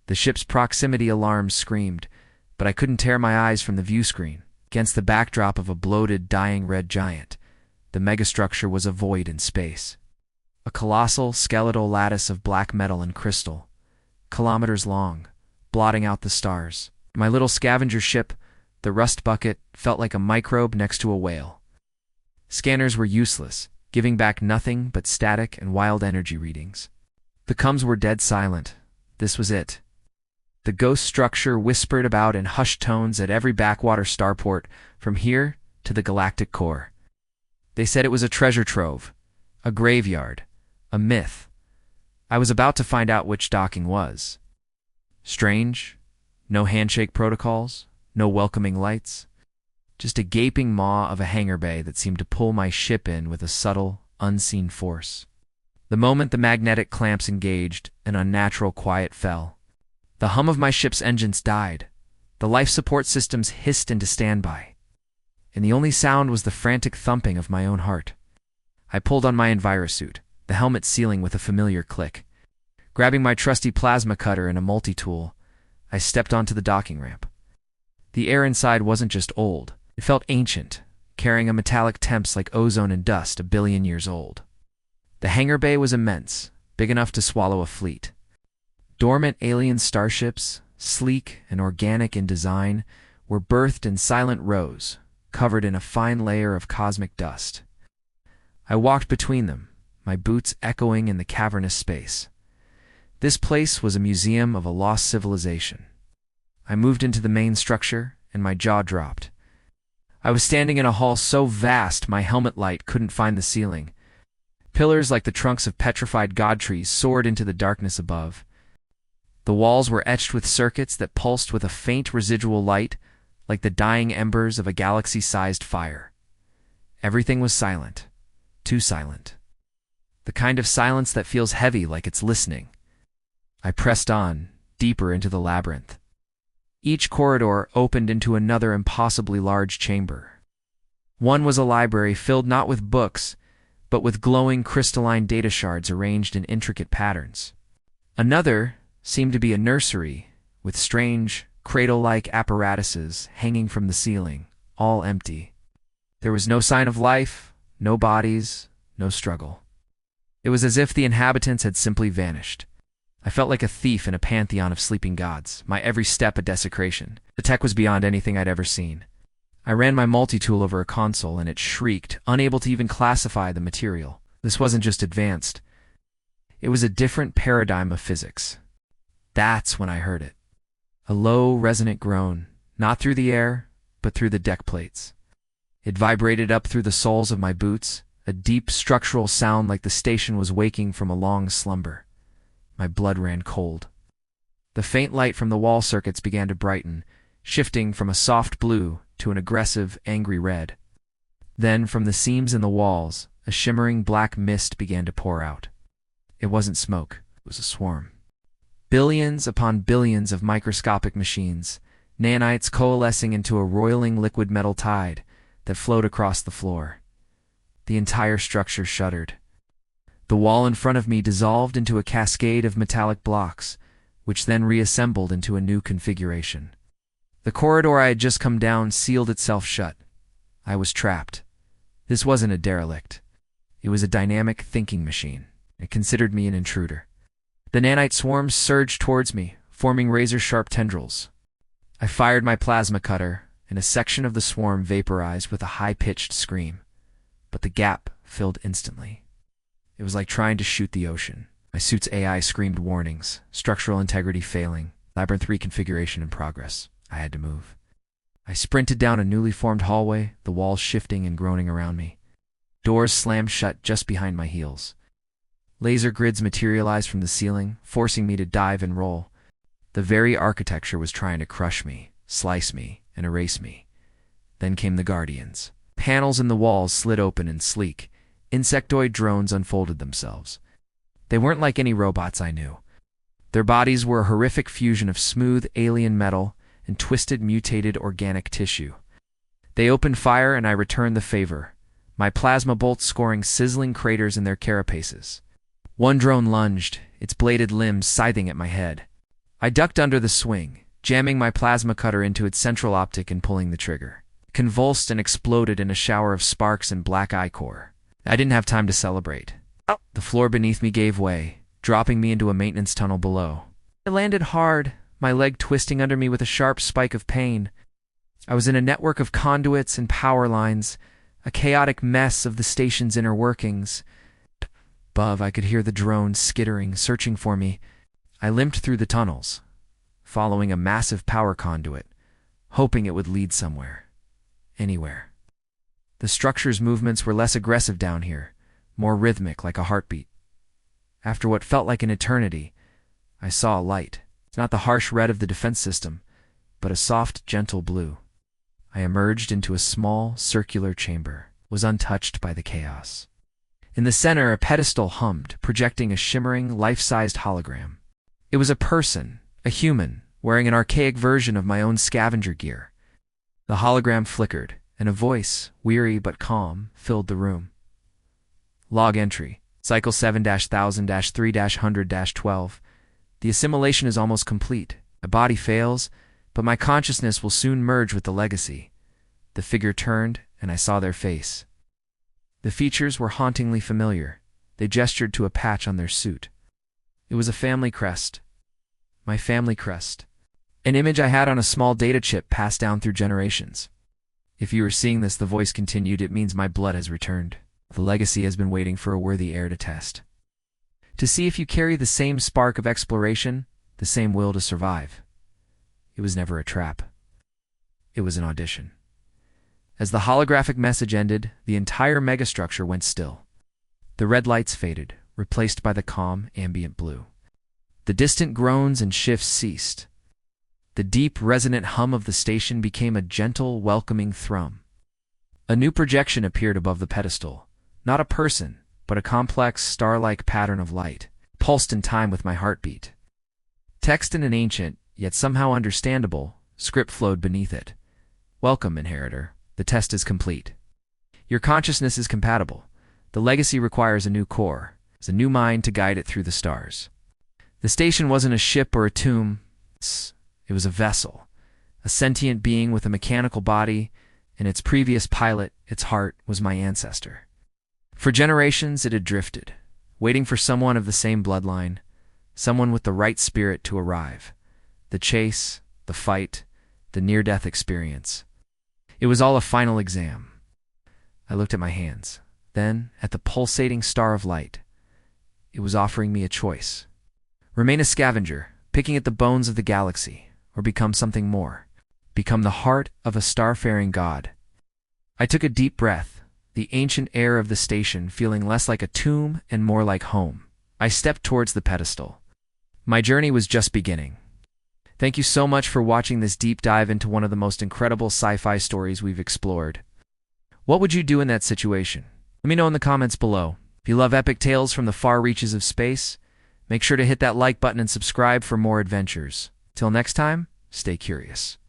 The ship's proximity alarms screamed, but I couldn't tear my eyes from the view screen. Against the backdrop of a bloated, dying red giant, the megastructure was a void in space. A colossal, skeletal lattice of black metal and crystal, kilometers long, blotting out the stars. My little scavenger ship, the rust bucket, felt like a microbe next to a whale. Scanners were useless, giving back nothing but static and wild energy readings. The comms were dead silent. This was it. The ghost structure whispered about in hushed tones at every backwater starport, from here to the galactic core. They said it was a treasure trove, a graveyard, a myth. I was about to find out which docking was. Strange, no handshake protocols, no welcoming lights, just a gaping maw of a hangar bay that seemed to pull my ship in with a subtle, unseen force. The moment the magnetic clamps engaged, an unnatural quiet fell. The hum of my ship's engines died. The life support systems hissed into standby. And the only sound was the frantic thumping of my own heart. I pulled on my envirosuit, the helmet sealing with a familiar click. Grabbing my trusty plasma cutter and a multi-tool, I stepped onto the docking ramp. The air inside wasn't just old. It felt ancient, carrying a metallic temps like ozone and dust 1 billion years old. The hangar bay was immense, big enough to swallow a fleet. Dormant alien starships, sleek and organic in design, were berthed in silent rows, covered in a fine layer of cosmic dust. I walked between them, my boots echoing in the cavernous space. This place was a museum of a lost civilization. I moved into the main structure, and my jaw dropped. I was standing in a hall so vast my helmet light couldn't find the ceiling. Pillars like the trunks of petrified god trees soared into the darkness above. The walls were etched with circuits that pulsed with a faint residual light, like the dying embers of a galaxy-sized fire. Everything was silent, too silent. The kind of silence that feels heavy like it's listening. I pressed on, deeper into the labyrinth. Each corridor opened into another impossibly large chamber. One was a library filled not with books, but with glowing crystalline data shards arranged in intricate patterns. Another seemed to be a nursery, with strange, cradle-like apparatuses hanging from the ceiling, all empty. There was no sign of life, no bodies, no struggle. It was as if the inhabitants had simply vanished. I felt like a thief in a pantheon of sleeping gods, my every step a desecration. The tech was beyond anything I'd ever seen. I ran my multi-tool over a console and it shrieked, unable to even classify the material. This wasn't just advanced. It was a different paradigm of physics. That's when I heard it. A low, resonant groan, not through the air, but through the deck plates. It vibrated up through the soles of my boots, a deep structural sound like the station was waking from a long slumber. My blood ran cold. The faint light from the wall circuits began to brighten, shifting from a soft blue to an aggressive, angry red. Then, from the seams in the walls, a shimmering black mist began to pour out. It wasn't smoke, it was a swarm. Billions upon billions of microscopic machines, nanites coalescing into a roiling liquid metal tide that flowed across the floor. The entire structure shuddered. The wall in front of me dissolved into a cascade of metallic blocks, which then reassembled into a new configuration. The corridor I had just come down sealed itself shut. I was trapped. This wasn't a derelict. It was a dynamic thinking machine. It considered me an intruder. The nanite swarms surged towards me, forming razor-sharp tendrils. I fired my plasma cutter, and a section of the swarm vaporized with a high-pitched scream. But the gap filled instantly. It was like trying to shoot the ocean. My suit's AI screamed warnings, structural integrity failing, labyrinth reconfiguration in progress. I had to move. I sprinted down a newly formed hallway, the walls shifting and groaning around me. Doors slammed shut just behind my heels. Laser grids materialized from the ceiling, forcing me to dive and roll. The very architecture was trying to crush me, slice me, and erase me. Then came the Guardians. Panels in the walls slid open and sleek. Insectoid drones unfolded themselves. They weren't like any robots I knew. Their bodies were a horrific fusion of smooth alien metal and twisted mutated organic tissue. They opened fire and I returned the favor, my plasma bolts scoring sizzling craters in their carapaces. One drone lunged, its bladed limbs scything at my head. I ducked under the swing, jamming my plasma cutter into its central optic and pulling the trigger. It convulsed and exploded in a shower of sparks and black ichor. I didn't have time to celebrate. The floor beneath me gave way, dropping me into a maintenance tunnel below. I landed hard, my leg twisting under me with a sharp spike of pain. I was in a network of conduits and power lines, a chaotic mess of the station's inner workings. Above, I could hear the drone skittering, searching for me. I limped through the tunnels, following a massive power conduit, hoping it would lead somewhere. Anywhere. The structure's movements were less aggressive down here, more rhythmic, like a heartbeat. After what felt like an eternity, I saw a light. It's not the harsh red of the defense system, but a soft, gentle blue. I emerged into a small, circular chamber, was untouched by the chaos. In the center, a pedestal hummed, projecting a shimmering, life-sized hologram. It was a person, a human, wearing an archaic version of my own scavenger gear. The hologram flickered, and a voice, weary but calm, filled the room. Log entry, cycle 7-1000-3-100-12. The assimilation is almost complete. My body fails, but my consciousness will soon merge with the legacy. The figure turned, and I saw their face. The features were hauntingly familiar. They gestured to a patch on their suit. It was a family crest. My family crest. An image I had on a small data chip passed down through generations. If you are seeing this, the voice continued, it means my blood has returned. The legacy has been waiting for a worthy heir to test. To see if you carry the same spark of exploration, the same will to survive. It was never a trap. It was an audition. As the holographic message ended, the entire megastructure went still. The red lights faded, replaced by the calm, ambient blue. The distant groans and shifts ceased. The deep, resonant hum of the station became a gentle, welcoming thrum. A new projection appeared above the pedestal. Not a person, but a complex, star-like pattern of light, pulsed in time with my heartbeat. Text in an ancient, yet somehow understandable, script flowed beneath it. Welcome, inheritor. The test is complete. Your consciousness is compatible. The legacy requires a new core, a new mind to guide it through the stars. The station wasn't a ship or a tomb. It was a vessel, a sentient being with a mechanical body, and its previous pilot, its heart, was my ancestor. For generations it had drifted, waiting for someone of the same bloodline, someone with the right spirit to arrive. The chase, the fight, the near-death experience. It was all a final exam. I looked at my hands, then at the pulsating star of light. It was offering me a choice. Remain a scavenger, picking at the bones of the galaxy, or become something more. Become the heart of a starfaring god. I took a deep breath, the ancient air of the station feeling less like a tomb and more like home. I stepped towards the pedestal. My journey was just beginning. Thank you so much for watching this deep dive into one of the most incredible sci-fi stories we've explored. What would you do in that situation? Let me know in the comments below. If you love epic tales from the far reaches of space, make sure to hit that like button and subscribe for more adventures. Till next time, stay curious.